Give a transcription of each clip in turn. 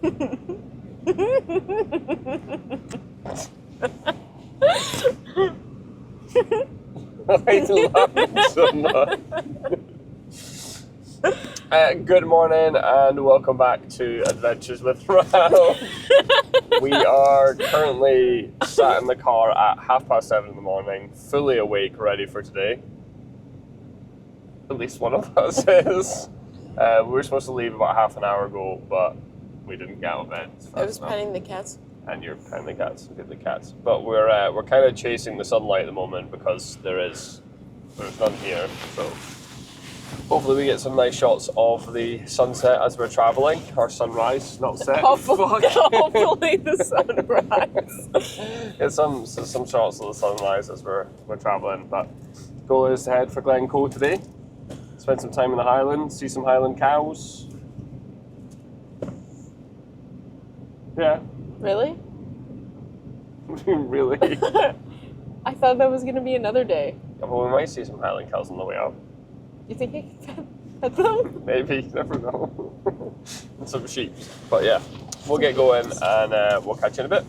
I love it so much. Good morning and welcome back to Adventures with Ralf. We are currently sat in the car at 7:30 in the morning, fully awake, ready for today. At least one of us is. We were supposed to leave about half an hour ago, but we didn't get out of bed. I was petting the cats. And you're petting the cats, good the cats. But we're kind of chasing the sunlight at the moment because there's none here. So hopefully we get some nice shots of the sunset as we're traveling, or sunrise, not set. Hopefully the sunrise. Get some shots of the sunrise as we're traveling. But goal is to head for Glencoe today. Spend some time in the Highlands, see some Highland cows. Yeah. Really? Really? I thought that was going to be another day. Yeah, well, we might see some Highland cows on the way up. You think I can pet them? Maybe, you never know. And some sheep. But yeah, we'll get going and we'll catch you in a bit.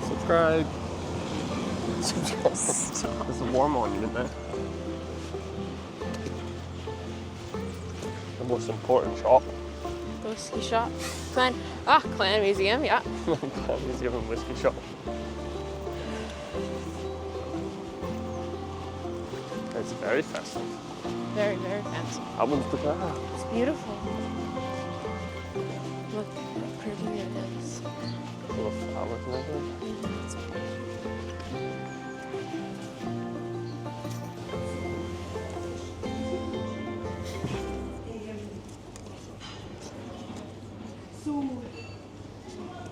Subscribe. There's a war monument there. The most important shop. The whiskey shop. Clan Museum, yeah. Clan Museum and whiskey shop. It's very festive. Very, very fancy. How one's the car? It's beautiful. Look how pretty it is. Full of flowers and everything.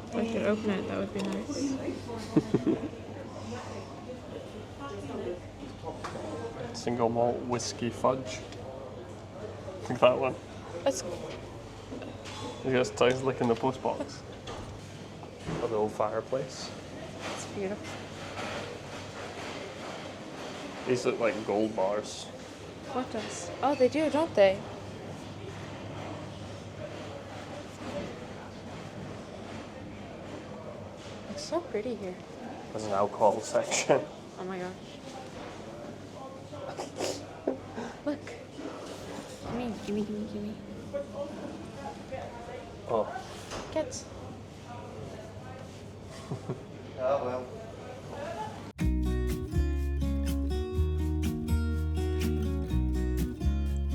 If I could open it, that would be nice. Single malt whiskey fudge. I think that one. That's You just taste like in the post box. Of the old fireplace. It's beautiful. These look like gold bars. What does? Oh, they do, don't they? It's so pretty here. There's an alcohol section. Oh my gosh. Look. Gimme. Oh. Get. Oh well.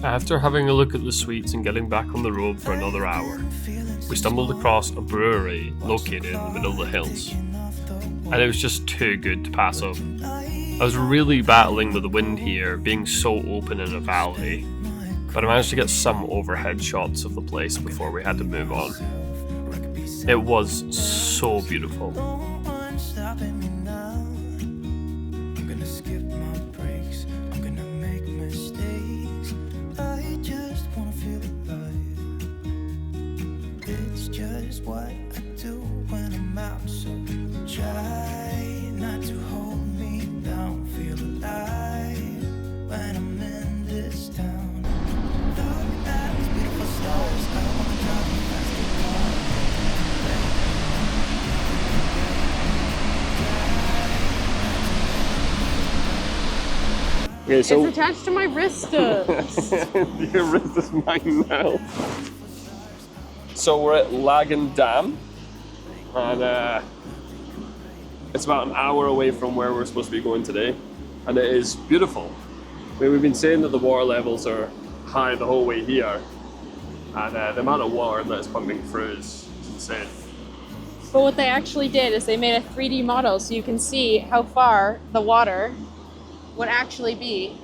After having a look at the suites and getting back on the road for another hour, we stumbled across a brewery located in the middle of the hills, and it was just too good to pass up. I was really battling with the wind here, being so open in a valley, but I managed to get some overhead shots of the place before we had to move on. It was so beautiful. What I do when I'm out, so try not to hold me down. Feel alive when I'm in this Okay, so It's attached to my wrist. your wrist is mine now. So we're at Laggan Dam, and it's about an hour away from where we're supposed to be going today, and it is beautiful. I mean, we've been saying that the water levels are high the whole way here, and the amount of water that is pumping through is insane. But what they actually did is they made a 3D model so you can see how far the water would actually be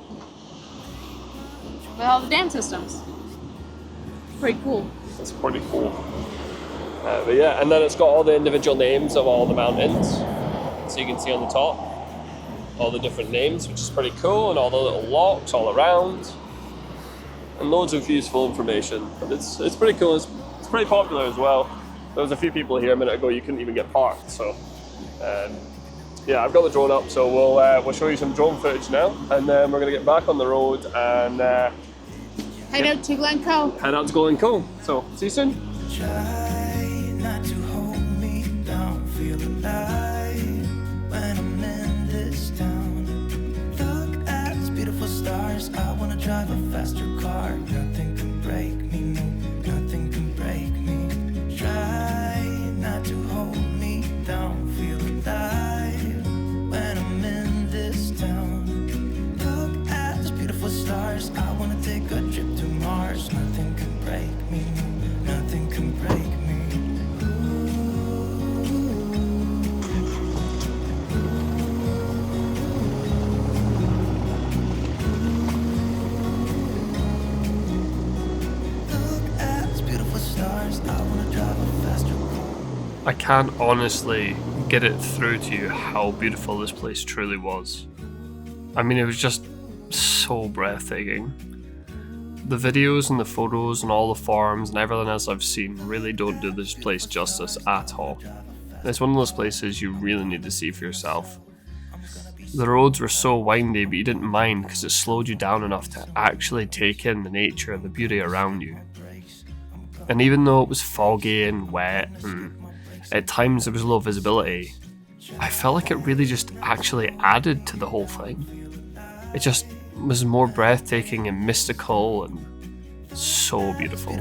with all the dam systems. Pretty cool. It's pretty cool. But yeah, and then it's got all the individual names of all the mountains. So you can see on the top all the different names, which is pretty cool, and all the little locks all around. And loads of useful information. But it's pretty cool. It's pretty popular as well. There was a few people here a minute ago, you couldn't even get parked. So yeah, I've got the drone up, so we'll show you some drone footage now, and then we're gonna get back on the road and Head out to Glencoe. head out to Glencoe. So see you soon. Try not to hold me down, feel alive when I'm in this town. Look at these beautiful stars, I wanna drive a faster car. Nothing can break me, no, nothing can break me. Try not to hold me down, feel alive when I'm in this town. Look at these beautiful stars, I wanna take a trip to Mars. Nothing can break me, no, nothing can break me. Look at these beautiful stars, I wanna drive a faster car. I can't honestly get it through to you how beautiful this place truly was. I mean, it was just so breathtaking. The videos and the photos and all the forums and everything else I've seen really don't do this place justice at all. It's one of those places you really need to see for yourself. The roads were so windy, but you didn't mind because it slowed you down enough to actually take in the nature and the beauty around you. And even though it was foggy and wet and at times there was low visibility, I felt like it really just actually added to the whole thing. It just was more breathtaking and mystical and so beautiful.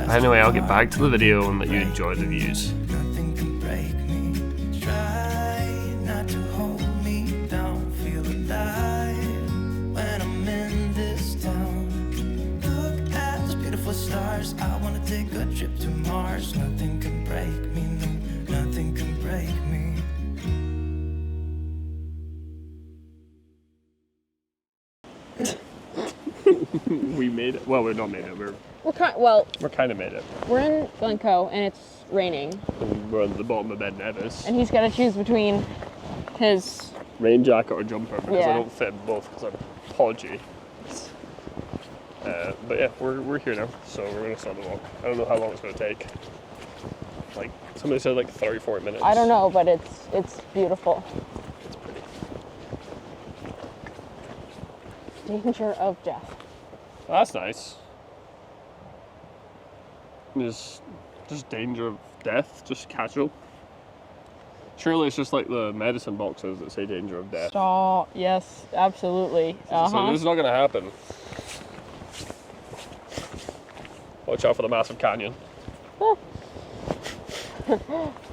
Anyway, I'll get back to the video and let you enjoy the views. Nothing can break me. Try not to hold me down. Feel alive when I'm in this town. Look at those beautiful stars. I wanna take a trip to Mars. Nothing can break me. No, nothing can break me. We made it. Well, we're not made it. We're kind of made it. we're in Glencoe and it's raining, And we're on the bottom of Ben Nevis. and he's got to choose between his. Rain jacket or jumper because I Yeah. don't fit in both because I'm podgy. But yeah, we're here now, so we're gonna start the walk. I don't know how long it's gonna take. Like somebody said, like 30-40 minutes. I don't know, but it's beautiful. It's pretty. Danger of death. That's nice. Just danger of death, just casual. Surely it's just like the medicine boxes that say danger of death. Stop. Yes, absolutely. So this is not gonna happen. Watch out for the massive canyon.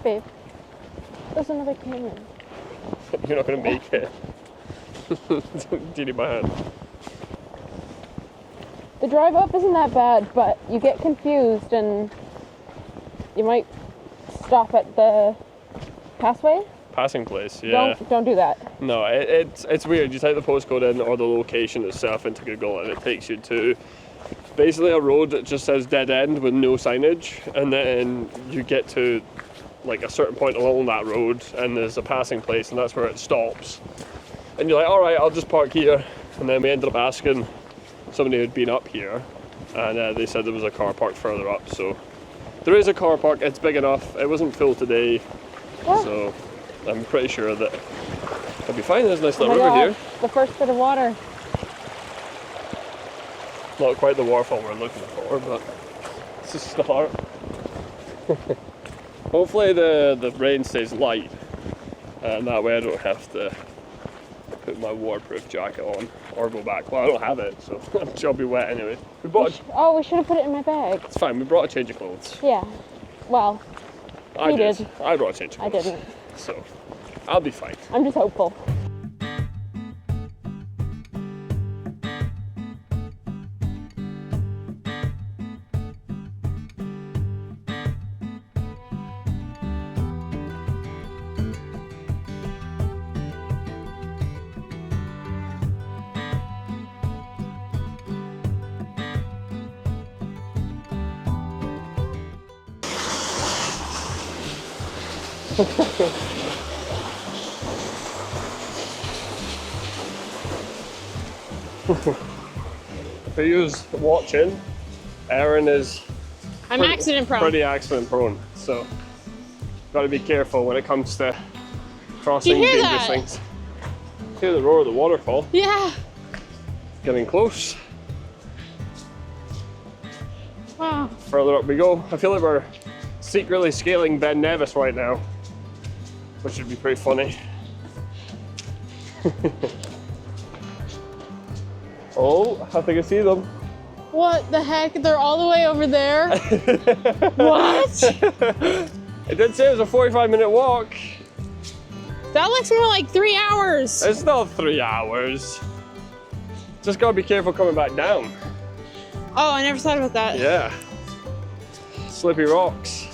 Babe, there's another canyon. You're not gonna make it. Do you need my hand? The drive up isn't that bad, but you get confused and you might stop at the passway. Passing place, yeah. Don't do that. No, it's weird. You type the postcode in or the location itself into Google and it takes you to basically a road that just says dead end with no signage, and then you get to like a certain point along that road and there's a passing place and that's where it stops. And you're like, alright, I'll just park here. And then we ended up asking somebody who'd been up here and they said there was a car parked further up. So there is a car park, it's big enough. It wasn't full today, so I'm pretty sure that it'll be fine. There's a nice little river here. The first bit of water. Not quite the waterfall we're looking for, but it's a start. Hopefully the rain stays light and that way I don't have to put put my waterproof jacket on or go back. Well, I don't have it, so I'll be wet anyway. We bought. Oh, we should have put it in my bag. It's fine. We brought a change of clothes. Yeah. Well, I did. did. I brought a change of I clothes. didn't. So I'll be fine. I'm just hopeful. For you watching, Erin is I'm accident prone. pretty accident prone, so got to be careful when it comes to crossing Do you hear dangerous that? things. Hear the roar of the waterfall. Yeah. Getting close. Wow. Further up we go. I feel like we're secretly scaling Ben Nevis right now, which would be pretty funny. Oh, I think I see them. What the heck? They're all the way over there? What? It did say it was a 45-minute walk. That looks more like 3 hours. It's not 3 hours. Just gotta be careful coming back down. Oh, I never thought about that. Yeah. Slippy rocks.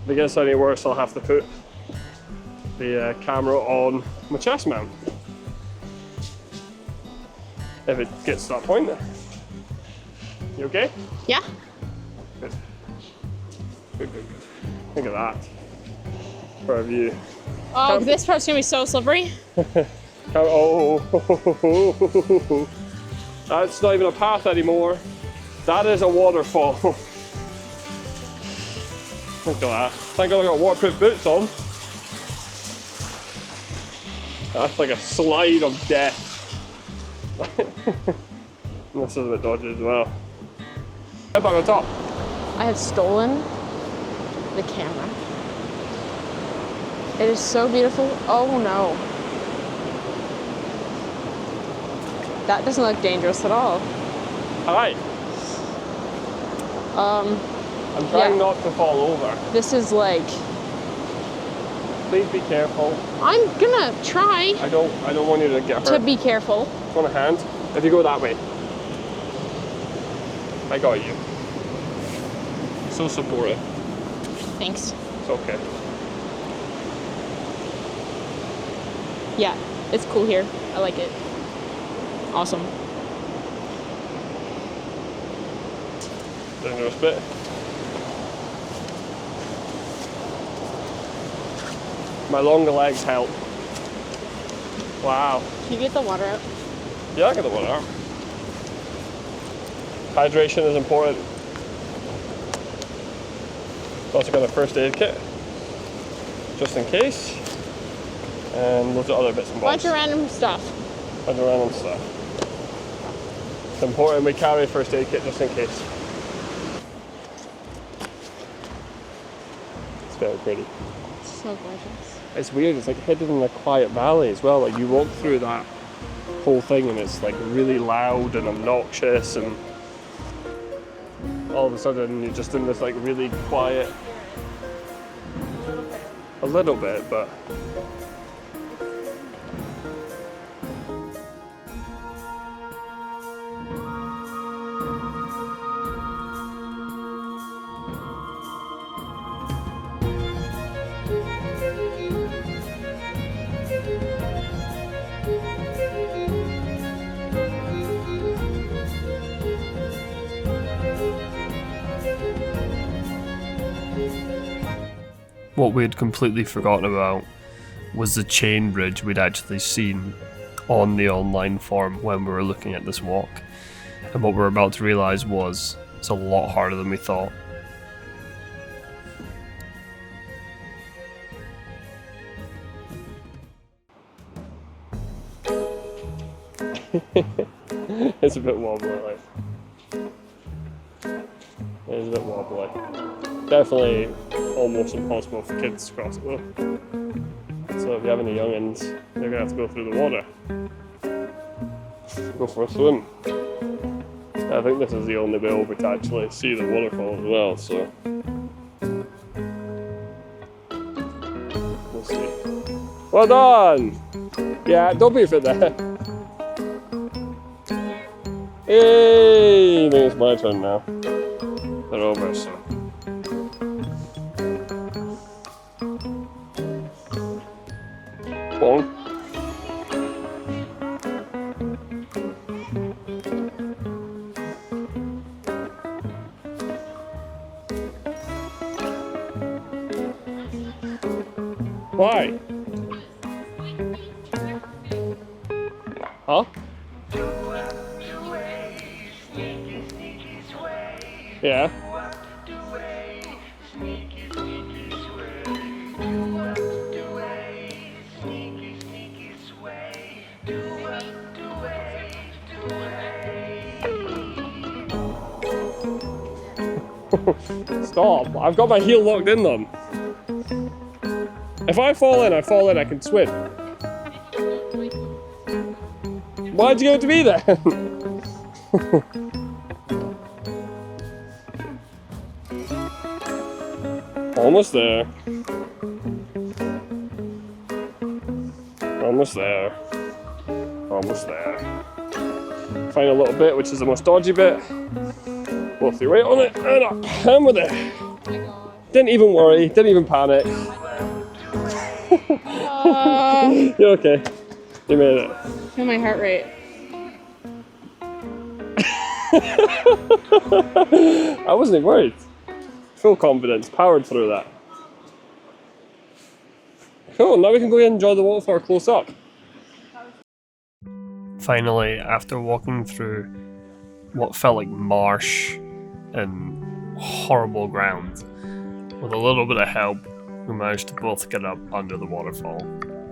If it gets any worse, I'll have to put the camera on my chest mount. If it gets to that point. You okay? Yeah. Good. Good, good, good. Look at that. For a view. Oh, this part's gonna be so slippery. Oh, that's not even a path anymore. That is a waterfall. Look at that. Thank God I got waterproof boots on. That's like a slide of death. This is a bit dodgy as well. Up on the top. I have stolen the camera. It is so beautiful. Oh no. That doesn't look dangerous at all. Hi. I'm trying not to fall over. This is like, Please be careful. I'm gonna try I don't want you to get to hurt. be careful. Want a hand? If you go that way. I got you. So supportive. Thanks. It's okay. Yeah, it's cool here. I like it. Awesome. Dangerous bit. My longer legs help. Wow. Can you get the water out? Yeah, I got the water out. Hydration is important. Also got a first aid kit, just in case. And loads of other bits and bobs. Bunch of random stuff. Bunch of random stuff. It's important we carry a first aid kit just in case. It's very pretty. So gorgeous. It's weird, it's like hidden in a quiet valley as well. Like you walk through that whole thing and it's like really loud and obnoxious, and all of a sudden you're just in this like really quiet, a little bit, but what we had completely forgotten about was the chain bridge we'd actually seen on the online form when we were looking at this walk. And what we're about to realise was it's a lot harder than we thought. It's a bit wobbly, like. It is a bit wobbly. Definitely almost impossible for kids to cross it though. So if you have any youngins, they're gonna have to go through the water. Go for a swim. I think this is the only way over to actually see the waterfall as well, so we'll see. Well done! Yeah, don't be afraid there. Hey! I think it's my turn now. They're over, so. Bonk. Why? Huh? Yeah. Stop, I've got my heel locked in them. If I fall in, I can swim. Why'd you give it to me then? Almost there. Almost there. Almost there. Find a little bit, which is the most dodgy bit. Both your weight on it, and up. And we're there. Didn't even worry, didn't even panic. You're okay. You made it. Feel my heart rate. I wasn't even worried. Full confidence, powered through that. Cool, now we can go and enjoy the waterfall close up. Finally, after walking through what felt like marsh and horrible ground, with a little bit of help, we managed to both get up under the waterfall,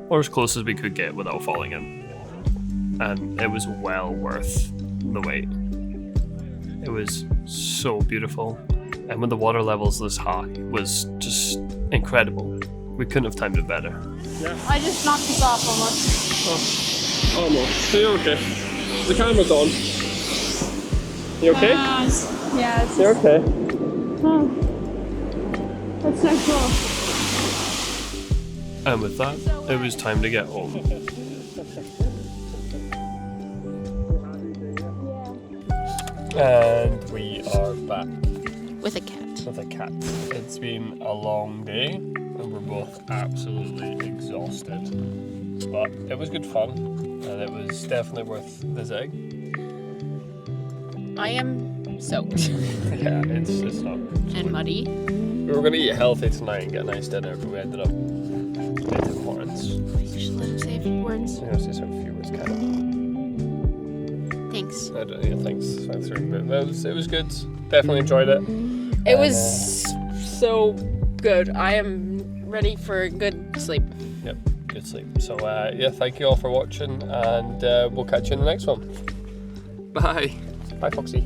or as close as we could get without falling in. And it was well worth the wait. It was so beautiful, and with the water levels this high, it was just incredible. We couldn't have timed it better. Yeah. I just knocked this off almost. Oh, almost. So you're okay. The camera's on. You okay? Yeah, it's You're okay. Oh, that's so cool. And with that, it was time to get home. And we are back. With a cat. With a cat. It's been a long day, and we're both absolutely exhausted. But it was good fun, and it was definitely worth the zig. I am soaked. Yeah, it's not. And muddy. We were going to eat healthy tonight and get a nice dinner, but we ended up eating Horns. You should let him say a few words. Yeah, say some few words, kind of. Thanks. I don't know, thanks. Thanks for it. But it was good. Definitely enjoyed it. It was so good. I am ready for good sleep. Yep, good sleep. So yeah, thank you all for watching, and we'll catch you in the next one. Bye. Bye, Foxy.